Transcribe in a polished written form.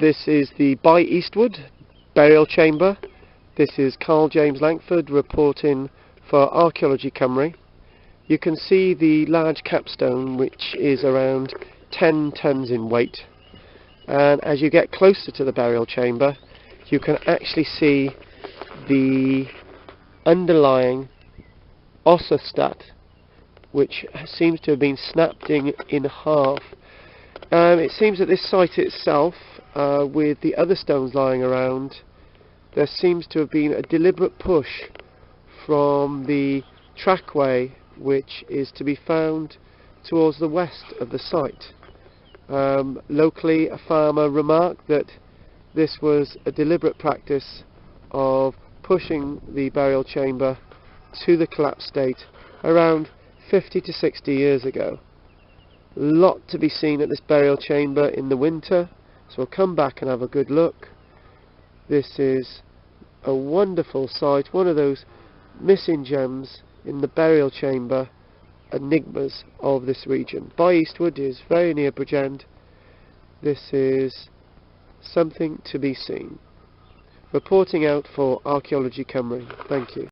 This is the By Eastwood Burial Chamber. This is Karl-James Langford reporting for Archaeology Cymru. You can see the large capstone, which is around 10 tons in weight, and as you get closer to the burial chamber you can actually see the underlying ossostat, which seems to have been snapped in half. It seems that this site itself, with the other stones lying around, there seems to have been a deliberate push from the trackway which is to be found towards the west of the site. Locally, a farmer remarked that this was a deliberate practice of pushing the burial chamber to the collapsed state around 50 to 60 years ago. Lot to be seen at this burial chamber in the winter, so we'll come back and have a good look. This is a wonderful site, one of those missing gems in the burial chamber enigmas of this region. By Eastwood is very near Bridgend. This is something to be seen. Reporting out for Archaeology Cymru. Thank you.